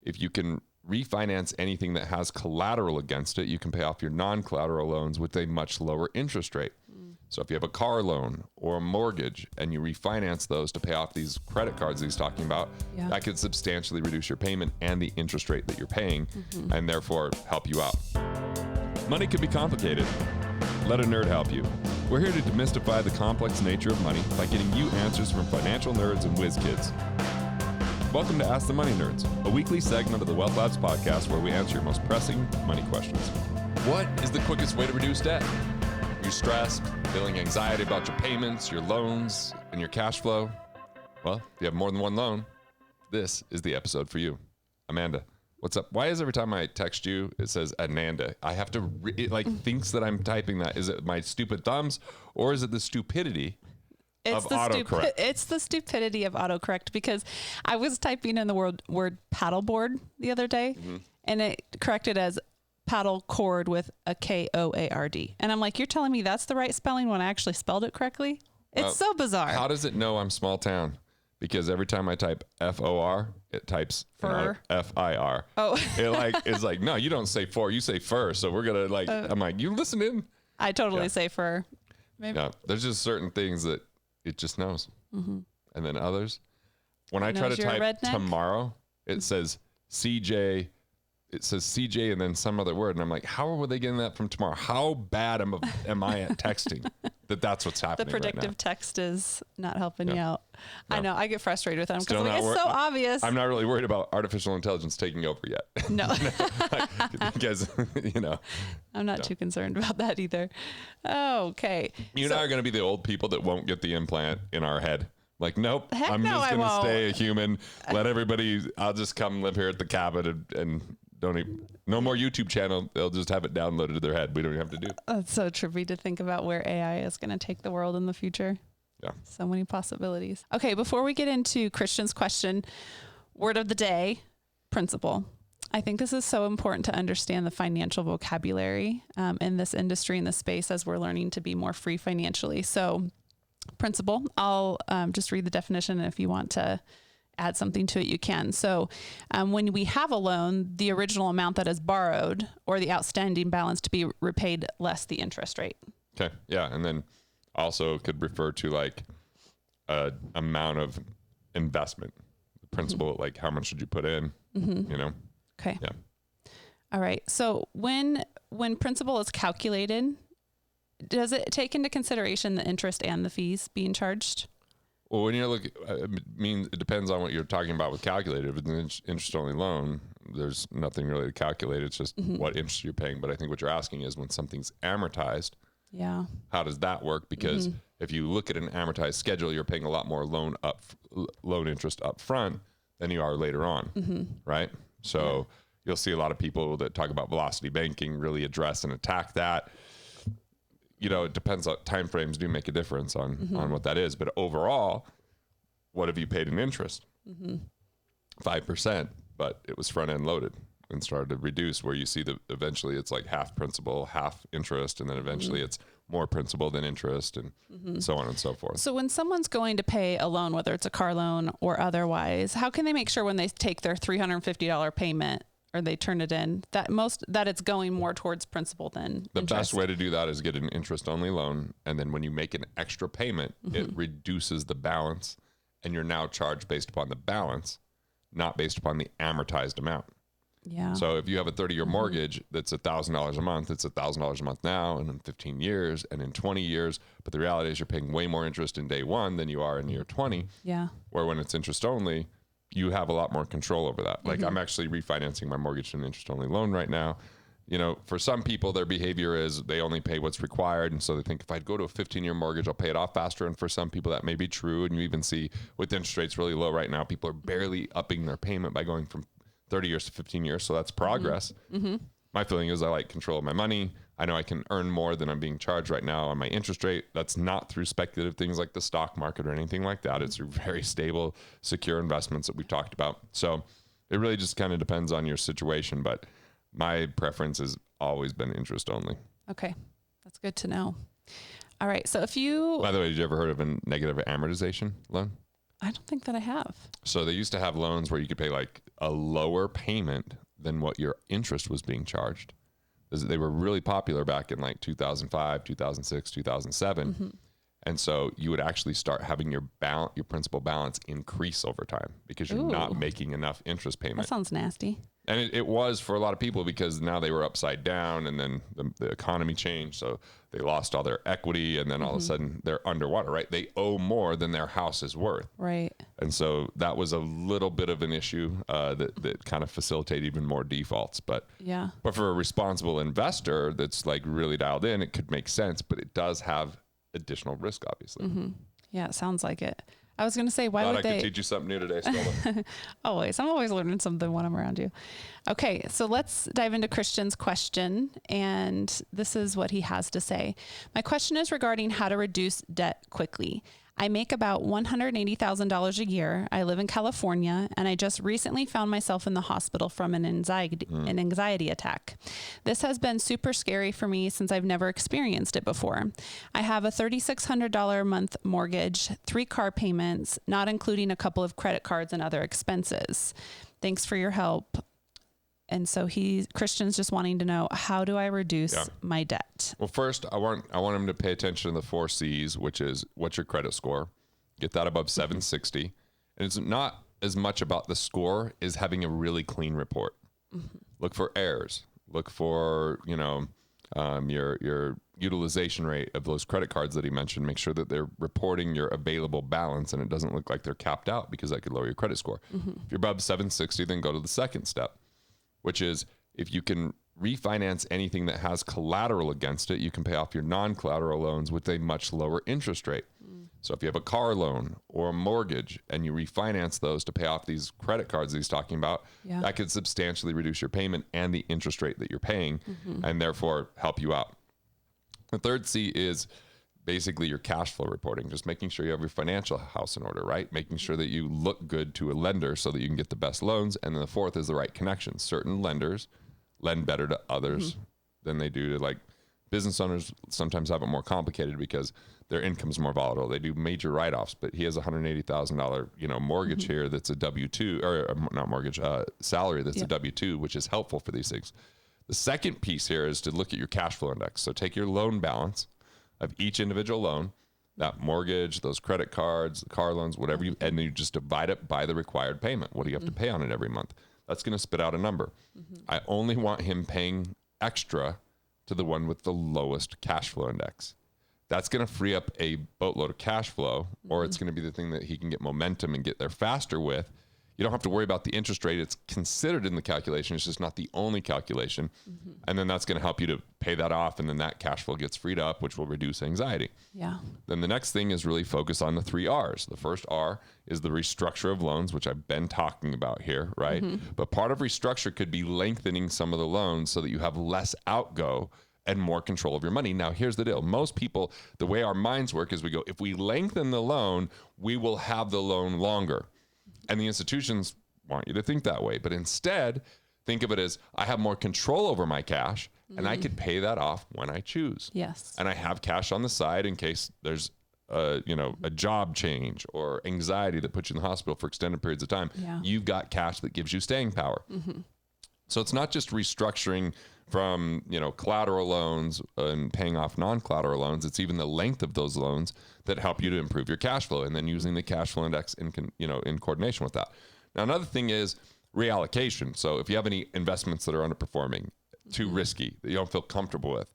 if you can refinance anything that has collateral against it, you can pay off your non-collateral loans with a much lower interest rate. So if you have a car loan or a mortgage and you refinance those to pay off these credit cards that he's talking about, that could substantially reduce your payment and the interest rate that you're paying, and therefore help you out. Money can be complicated. Let a nerd help you. We're here to demystify the complex nature of money by getting you answers from financial nerds and whiz kids. Welcome to Ask the Money Nerds, a weekly segment of the Wealth Labs podcast where we answer your most pressing money questions. What is the quickest way to reduce debt? You're stressed, feeling anxiety about your payments, your loans, and your cash flow? Well, if you have more than one loan, this is the episode for you. Amanda, what's up? Why is every time I text you, it says Ananda? I have to, it thinks that I'm typing that. Is it my stupid thumbs or is it the stupidity of autocorrect? It's the stupidity of autocorrect, because I was typing in the word paddleboard the other day and it corrected as paddle cord with a K-O-A-R-D. And I'm like, you're telling me that's the right spelling when I actually spelled it correctly? It's so bizarre. How does it know I'm small town? Because every time I type F-O-R, it types F-I-R. Oh. It's like, no, you don't say for, you say fur. So we're going to I'm like, you listen in. I totally say fur. Maybe. Yeah, there's just certain things that it just knows. And then others. When I try to type tomorrow, it says CJ. It says CJ and then some other word. And I'm like, how are they getting that from tomorrow? How bad am I at texting that's what's happening? The predictive right text is not helping you out. No. I know. I get frustrated with them because it's so obvious. I'm not really worried about artificial intelligence taking over yet. No. Because, I'm not too concerned about that either. Oh, okay. You and I are going to be the old people that won't get the implant in our head. Like, nope, I'm just going to stay a human. Let everybody, I'll just come live here at the cabin and don't even, no more YouTube channel. They'll just have it downloaded to their head. We don't even have to do. That's so trippy to think about where AI is going to take the world in the future. Yeah. So many possibilities. Okay. Before we get into Christian's question, word of the day, principle. I think this is so important to understand the financial vocabulary in this industry, in this space, as we're learning to be more free financially. So principle, I'll just read the definition. And if you want to add something to it, you can. So when we have a loan, the original amount that is borrowed or the outstanding balance to be repaid less the interest rate. Okay. Yeah. And then also could refer to like a amount of investment. The principle, like how much should you put in, Okay. Yeah. All right. So when principal is calculated, does it take into consideration the interest and the fees being charged? Well, when you're looking, it depends on what you're talking about with calculated. If it's an interest-only loan, there's nothing really to calculate. It's just what interest you're paying. But I think what you're asking is when something's amortized, how does that work? Because if you look at an amortized schedule, you're paying a lot more loan interest up front than you are later on, right? So you'll see a lot of people that talk about velocity banking really address and attack that. It depends on time frames do make a difference on what that is. But overall, what have you paid in interest? 5%, but it was front end loaded and started to reduce where you see eventually it's like half principal, half interest. And then eventually it's more principal than interest and so on and so forth. So when someone's going to pay a loan, whether it's a car loan or otherwise, how can they make sure when they take their $350 payment or they turn it in, that it's going more towards principal than the interest? best way to do that is get an interest-only loan, and then when you make an extra payment, it reduces the balance, and you're now charged based upon the balance, not based upon the amortized amount. Yeah. So if you have a 30-year mortgage that's $1,000 a month, it's $1,000 a month now, and in 15 years, and in 20 years. But the reality is you're paying way more interest in day one than you are in year 20. Yeah. Where when it's interest-only, you have a lot more control over that. Like I'm actually refinancing my mortgage to an interest-only loan right now. For some people, their behavior is they only pay what's required. And so they think if I go to a 15-year mortgage, I'll pay it off faster. And for some people, that may be true. And you even see with interest rates really low right now, people are barely upping their payment by going from 30 years to 15 years. So that's progress. My feeling is I like control of my money. I know I can earn more than I'm being charged right now on my interest rate. That's not through speculative things like the stock market or anything like that. It's through very stable, secure investments that we've talked about. So it really just kind of depends on your situation. But my preference has always been interest only. Okay. That's good to know. All right. So if you... By the way, did you ever heard of a negative amortization loan? I don't think that I have. So they used to have loans where you could pay like a lower payment than what your interest was being charged. They were really popular back in like 2005, 2006, 2007. And so you would actually start having your principal balance increase over time because you're not making enough interest payment. That sounds nasty. And it was for a lot of people because now they were upside down and then the economy changed. So they lost all their equity and then all of a sudden they're underwater, right? They owe more than their house is worth. Right. And so that was a little bit of an issue that kind of facilitated even more defaults. But for a responsible investor that's like really dialed in, it could make sense, but it does have additional risk, obviously. Yeah, it sounds like it. I was going to say, why Glad would I they? could teach you something new today, Stella. Always. I'm always learning something when I'm around you. Okay, so let's dive into Christian's question. And this is what he has to say. My question is regarding how to reduce debt quickly. I make about $180,000 a year. I live in California, and I just recently found myself in the hospital from an anxiety attack. This has been super scary for me since I've never experienced it before. I have a $3,600 a month mortgage, 3 car payments, not including a couple of credit cards and other expenses. Thanks for your help. And so Christian's just wanting to know, how do I reduce my debt? Well, first, I want him to pay attention to the 4 C's, which is what's your credit score? Get that above 760. And it's not as much about the score as having a really clean report. Look for errors. Look for, your utilization rate of those credit cards that he mentioned. Make sure that they're reporting your available balance and it doesn't look like they're capped out because that could lower your credit score. If you're above 760, then go to the second step, which is if you can refinance anything that has collateral against it, you can pay off your non-collateral loans with a much lower interest rate. So if you have a car loan or a mortgage and you refinance those to pay off these credit cards that he's talking about, that could substantially reduce your payment and the interest rate that you're paying and therefore help you out. The third C is basically your cash flow reporting, just making sure you have your financial house in order, right? Making sure that you look good to a lender so that you can get the best loans. And then the fourth is the right connections. Certain lenders lend better to others than they do to like business owners. Sometimes have it more complicated because their income's more volatile. They do major write-offs, but he has a $180,000, mortgage here that's a W-2 or not mortgage, salary that's a W-2, which is helpful for these things. The second piece here is to look at your cash flow index. So take your loan balance of each individual loan, that mortgage, those credit cards, the car loans, whatever and then you just divide it by the required payment. What do you have to pay on it every month? That's going to spit out a number. I only want him paying extra to the one with the lowest cash flow index. That's going to free up a boatload of cash flow, or it's going to be the thing that he can get momentum and get there faster with. You don't have to worry about the interest rate. It's considered in the calculation. It's just not the only calculation. And then that's going to help you to pay that off. And then that cash flow gets freed up, which will reduce anxiety. Yeah. Then the next thing is really focus on the 3 R's. The first R is the restructure of loans, which I've been talking about here, right? But part of restructure could be lengthening some of the loans so that you have less outgo and more control of your money. Now, here's the deal. Most people, the way our minds work is we go, if we lengthen the loan, we will have the loan longer. And the institutions want you to think that way. But instead, think of it as I have more control over my cash and I could pay that off when I choose. Yes. And I have cash on the side in case there's a job change or anxiety that puts you in the hospital for extended periods of time. You've got cash that gives you staying power. So it's not just restructuring from, collateral loans and paying off non-collateral loans. It's even the length of those loans that help you to improve your cash flow and then using the cash flow index in coordination with that. Now, another thing is reallocation. So if you have any investments that are underperforming, too risky, that you don't feel comfortable with,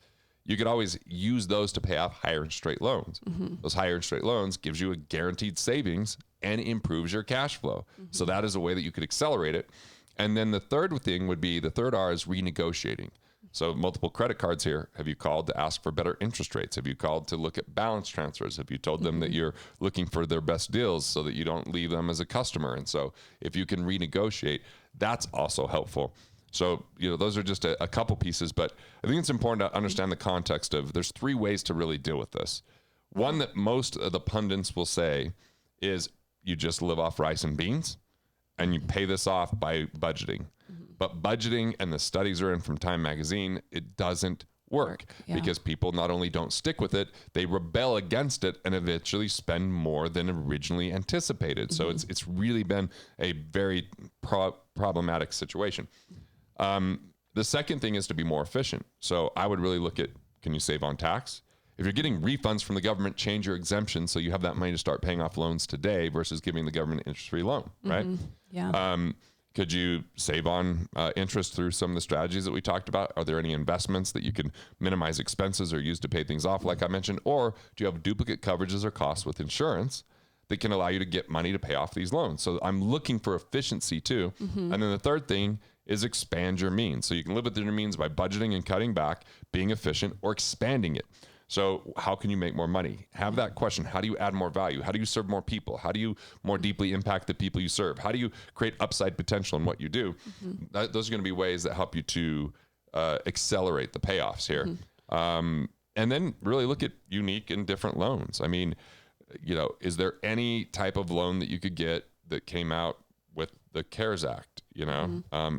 you could always use those to pay off higher interest rate loans. Those higher interest rate loans gives you a guaranteed savings and improves your cash flow. So that is a way that you could accelerate it. And then the third thing would be, the third R is renegotiating. So multiple credit cards here. Have you called to ask for better interest rates? Have you called to look at balance transfers? Have you told them that you're looking for their best deals so that you don't leave them as a customer? And so if you can renegotiate, that's also helpful. So, those are just a couple pieces, but I think it's important to understand the context of there's 3 ways to really deal with this. One that most of the pundits will say is you just live off rice and beans and you pay this off by budgeting. But budgeting, and the studies are in from Time Magazine, it doesn't work because people not only don't stick with it, they rebel against it and eventually spend more than originally anticipated. So it's really been a very problematic situation. The second thing is to be more efficient. So I would really look at, can you save on tax? If you're getting refunds from the government, change your exemption so you have that money to start paying off loans today versus giving the government an interest-free loan, right? Could you save on interest through some of the strategies that we talked about? Are there any investments that you can minimize expenses or use to pay things off, like I mentioned? Or do you have duplicate coverages or costs with insurance that can allow you to get money to pay off these loans? So I'm looking for efficiency too. And then the third thing is expand your means. So you can live within your means by budgeting and cutting back, being efficient, or expanding it. So how can you make more money? Have that question. How do you add more value? How do you serve more people? How do you more deeply impact the people you serve? How do you create upside potential in what you do? Those are going to be ways that help you to accelerate the payoffs here. And then really look at unique and different loans. I mean, is there any type of loan that you could get that came out with the CARES Act?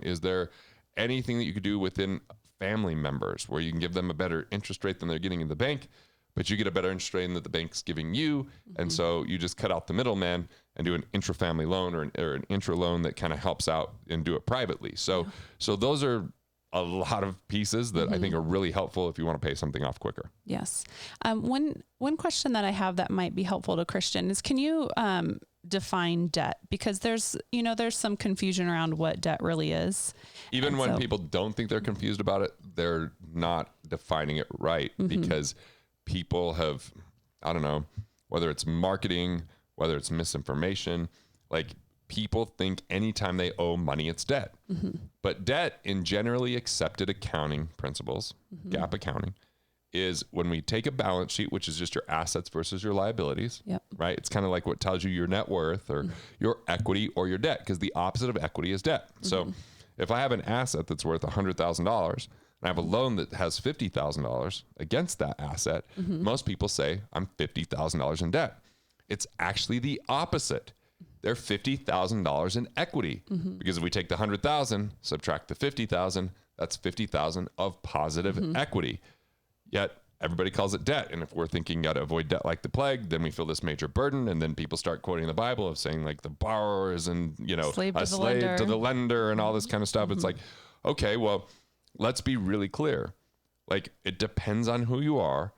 Is there anything that you could do within family members where you can give them a better interest rate than they're getting in the bank, but you get a better interest rate than the bank's giving you? And so you just cut out the middleman and do an intra-family loan or an intra loan that kind of helps out and do it privately. So those are a lot of pieces that I think are really helpful if you want to pay something off quicker. Yes. One question that I have that might be helpful to Christian is, can you define debt? Because there's some confusion around what debt really is. Even when people don't think they're confused about it, they're not defining it right because people have, I don't know, whether it's marketing, whether it's misinformation, like people think anytime they owe money, it's debt. But debt in generally accepted accounting principles, GAAP accounting, is when we take a balance sheet, which is just your assets versus your liabilities, right? It's kind of like what tells you your net worth or your equity or your debt, because the opposite of equity is debt. So if I have an asset that's worth $100,000 and I have a loan that has $50,000 against that asset, most people say I'm $50,000 in debt. It's actually the opposite. They're $50,000 in equity because if we take the 100,000, subtract the 50,000, that's 50,000 of positive equity. Yet everybody calls it debt. And if we're thinking you got to avoid debt like the plague, then we feel this major burden. And then people start quoting the Bible of saying like the borrower is a slave to the lender and all this kind of stuff. It's like, okay, well, let's be really clear. Like it depends on who you are,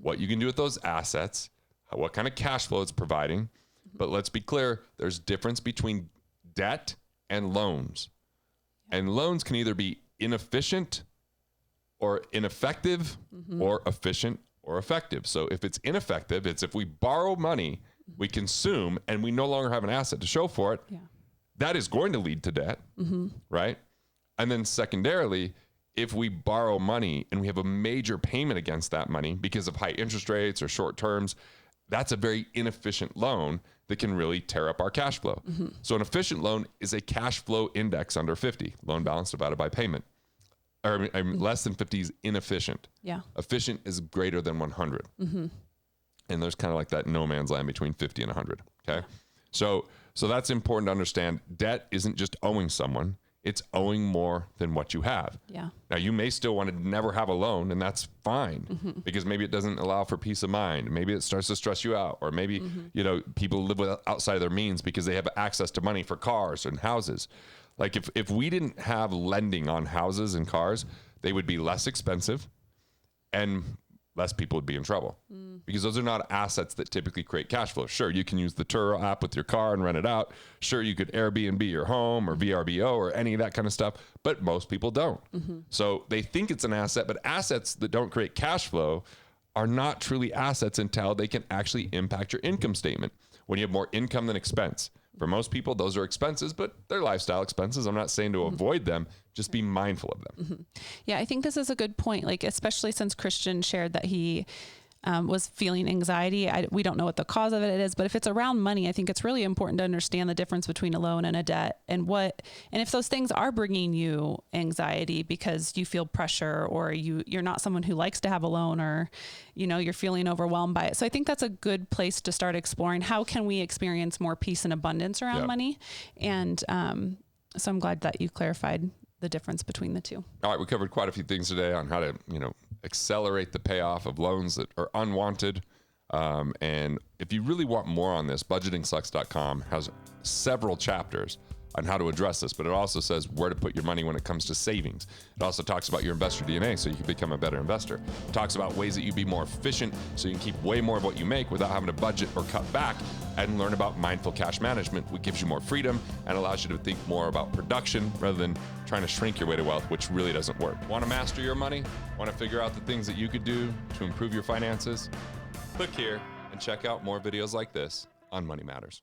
what you can do with those assets, what kind of cash flow it's providing. But let's be clear, there's difference between debt and loans. And loans can either be inefficient or ineffective or efficient or effective. So if it's ineffective, it's if we borrow money, we consume, and we no longer have an asset to show for it, that is going to lead to debt, right? And then secondarily, if we borrow money and we have a major payment against that money because of high interest rates or short terms, that's a very inefficient loan that can really tear up our cash flow. So an efficient loan is a cash flow index under 50, loan balance divided by payment. Or less than 50 is inefficient. Efficient is greater than 100. And there's kind of like that no man's land between 50 and 100. Okay. So that's important to understand. Debt isn't just owing someone. It's owing more than what you have. Now you may still want to never have a loan, and that's fine because maybe it doesn't allow for peace of mind. Maybe it starts to stress you out, or maybe, people live outside of their means because they have access to money for cars and houses. Like if we didn't have lending on houses and cars, they would be less expensive and less people would be in trouble because those are not assets that typically create cash flow. Sure, you can use the Turo app with your car and rent it out. Sure, you could Airbnb your home or VRBO or any of that kind of stuff, but most people don't. So they think it's an asset, but assets that don't create cash flow are not truly assets until they can actually impact your income statement when you have more income than expense. For most people, those are expenses, but they're lifestyle expenses. I'm not saying to avoid them, just be mindful of them. Yeah, I think this is a good point, like especially since Christian shared that he was feeling anxiety. We don't know what the cause of it is, but if it's around money, I think it's really important to understand the difference between a loan and a debt and if those things are bringing you anxiety because you feel pressure or you're not someone who likes to have a loan or, you're feeling overwhelmed by it. So I think that's a good place to start exploring how can we experience more peace and abundance around money. And so I'm glad that you clarified the difference between the two. All right. We covered quite a few things today on how to, accelerate the payoff of loans that are unwanted. And if you really want more on this, budgetingsucks.com has several chapters on how to address this, but it also says where to put your money when it comes to savings. It also talks about your investor DNA so you can become a better investor. It talks about ways that you be more efficient so you can keep way more of what you make without having to budget or cut back, and learn about mindful cash management, which gives you more freedom and allows you to think more about production rather than trying to shrink your way to wealth, which really doesn't work. Want to master your money? Want to figure out the things that you could do to improve your finances? Click here and check out more videos like this on Money Matters.